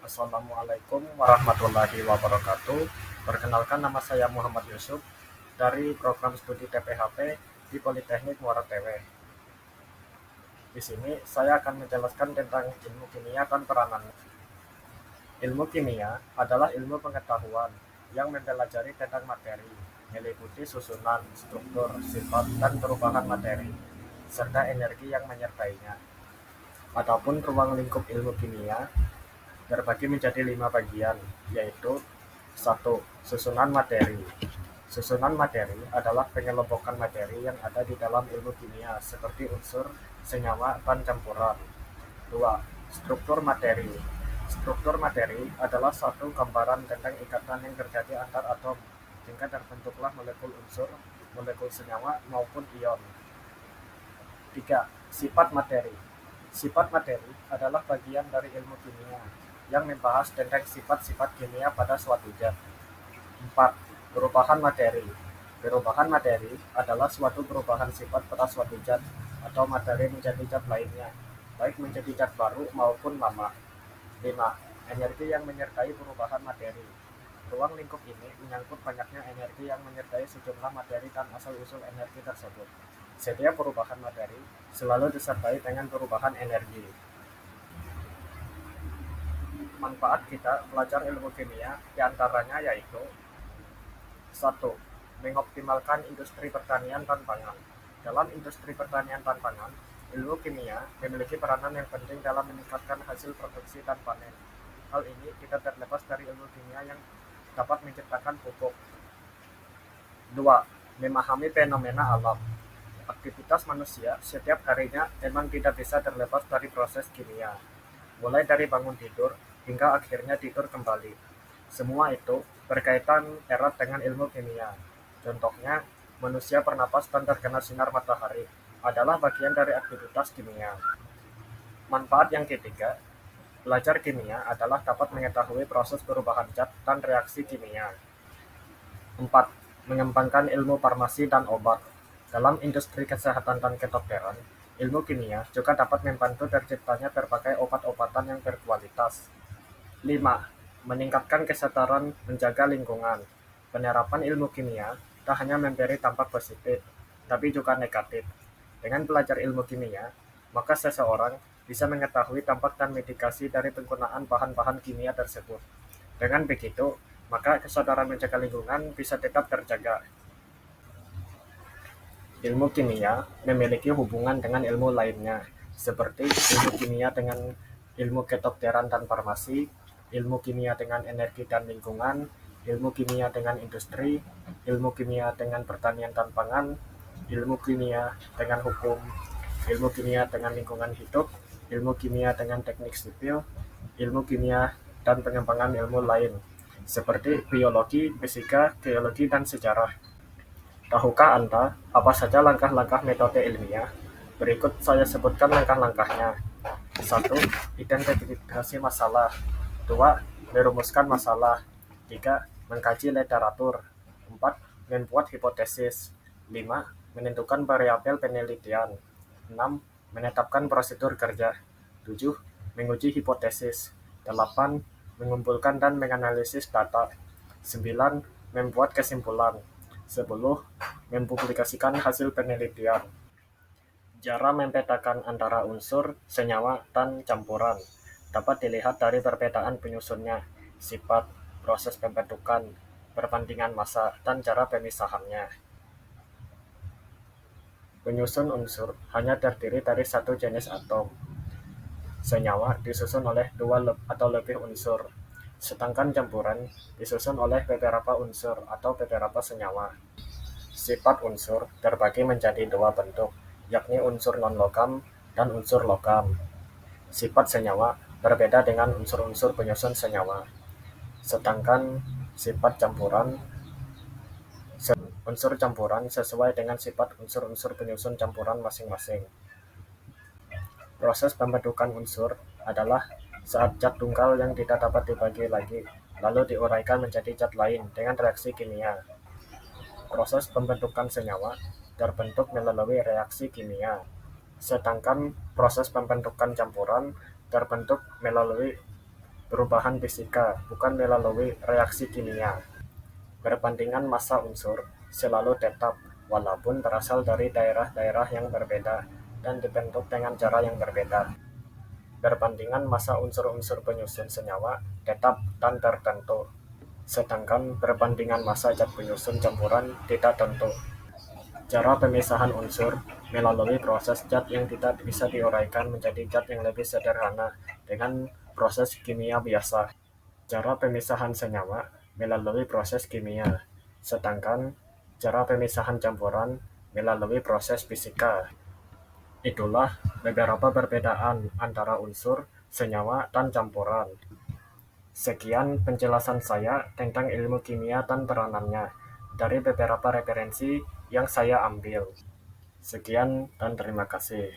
Assalamualaikum warahmatullahi wabarakatuh. Perkenalkan, nama saya Muhammad Yusuf dari program studi TPHP di Politeknik Muara Tewe. Di sini saya akan menjelaskan tentang ilmu kimia dan peranannya. Ilmu kimia adalah ilmu pengetahuan yang mempelajari tentang materi, meliputi susunan, struktur, sifat, dan perubahan materi, serta energi yang menyertainya. Adapun ruang lingkup ilmu kimia terbagi menjadi 5 bagian, yaitu 1. Susunan materi. Susunan materi adalah pengelompokan materi yang ada di dalam ilmu kimia seperti unsur, senyawa, dan campuran. 2. Struktur materi. Struktur materi adalah suatu gambaran tentang ikatan yang terjadi antar atom hingga terbentuklah molekul unsur, molekul senyawa, maupun ion. 3. Sifat materi. Sifat materi adalah bagian dari ilmu kimia yang membahas tentang sifat-sifat kimia pada suatu zat. 4. Perubahan materi. Perubahan materi adalah suatu perubahan sifat pada suatu zat atau materi menjadi zat lainnya, baik menjadi zat baru maupun lama. 5. Energi yang menyertai perubahan materi. Ruang lingkup ini menyangkut banyaknya energi yang menyertai sejumlah materi dan asal-usul energi tersebut. Setiap perubahan materi selalu disertai dengan perubahan energi. Manfaat kita belajar ilmu kimia diantaranya yaitu 1. Mengoptimalkan industri pertanian dan pangan. Dalam industri pertanian dan pangan, ilmu kimia memiliki peranan yang penting dalam meningkatkan hasil produksi dan panen. Hal ini tidak terlepas dari ilmu kimia yang dapat menciptakan pupuk. 2. Memahami fenomena alam. Aktivitas manusia setiap harinya memang tidak bisa terlepas dari proses kimia, mulai dari bangun tidur hingga akhirnya tidur kembali. Semua itu berkaitan erat dengan ilmu kimia. Contohnya, manusia bernapas dan terkena sinar matahari adalah bagian dari aktivitas kimia. Manfaat yang ketiga, belajar kimia adalah dapat mengetahui proses perubahan zat dan reaksi kimia. 4. Mengembangkan ilmu farmasi dan obat. Dalam industri kesehatan dan kedokteran, ilmu kimia juga dapat membantu terciptanya berbagai obat-obatan yang berkualitas. 5. Meningkatkan kesadaran menjaga lingkungan. Penerapan ilmu kimia tak hanya memberi dampak positif, tapi juga negatif. Dengan belajar ilmu kimia, maka seseorang bisa mengetahui dampak dan mitigasi dari penggunaan bahan-bahan kimia tersebut. Dengan begitu, maka kesadaran menjaga lingkungan bisa tetap terjaga. Ilmu kimia memiliki hubungan dengan ilmu lainnya, seperti ilmu kimia dengan ilmu kedokteran dan farmasi, ilmu kimia dengan energi dan lingkungan, ilmu kimia dengan industri, ilmu kimia dengan pertanian dan pangan, ilmu kimia dengan hukum, ilmu kimia dengan lingkungan hidup, ilmu kimia dengan teknik sipil, ilmu kimia dan pengembangan ilmu lain, seperti biologi, fisika, geologi, dan sejarah. Tahukah Anda apa saja langkah-langkah metode ilmiah? Berikut saya sebutkan langkah-langkahnya. 1. Identifikasi masalah. 2. Merumuskan masalah. 3. Mengkaji literatur. 4. Membuat hipotesis. 5. Menentukan variabel penelitian. 6. Menetapkan prosedur kerja. 7. Menguji hipotesis. 8. Mengumpulkan dan menganalisis data. 9. Membuat kesimpulan. 10. Mempublikasikan hasil penelitian. Cara mempetakan antara unsur, senyawa, dan campuran dapat dilihat dari perbedaan penyusunnya, sifat, proses pembentukan, perbandingan massa, dan cara pemisahannya. Penyusun unsur hanya terdiri dari satu jenis atom. Senyawa disusun oleh 2 atau lebih unsur, sedangkan campuran disusun oleh beberapa unsur atau beberapa senyawa. Sifat unsur terbagi menjadi 2 bentuk, yakni unsur non-logam dan unsur logam. Sifat senyawa berbeda dengan unsur-unsur penyusun senyawa, sedangkan sifat unsur campuran sesuai dengan sifat unsur-unsur penyusun campuran masing-masing. Proses pembentukan unsur adalah saat zat tunggal yang tidak dapat dibagi lagi, lalu diuraikan menjadi zat lain dengan reaksi kimia. Proses pembentukan senyawa terbentuk melalui reaksi kimia, sedangkan proses pembentukan campuran terbentuk melalui perubahan fisika, bukan melalui reaksi kimia. Perbandingan massa unsur selalu tetap, walaupun berasal dari daerah-daerah yang berbeda dan dibentuk dengan cara yang berbeda. Perbandingan massa unsur-unsur penyusun senyawa tetap dan tertentu, sedangkan perbandingan massa zat penyusun campuran tidak tentu. Cara pemisahan unsur melalui proses zat yang tidak bisa diuraikan menjadi zat yang lebih sederhana dengan proses kimia biasa. Cara pemisahan senyawa melalui proses kimia, sedangkan cara pemisahan campuran melalui proses fisika. Itulah beberapa perbedaan antara unsur, senyawa, dan campuran. Sekian penjelasan saya tentang ilmu kimia dan peranannya dari beberapa referensi yang saya ambil. Sekian dan terima kasih.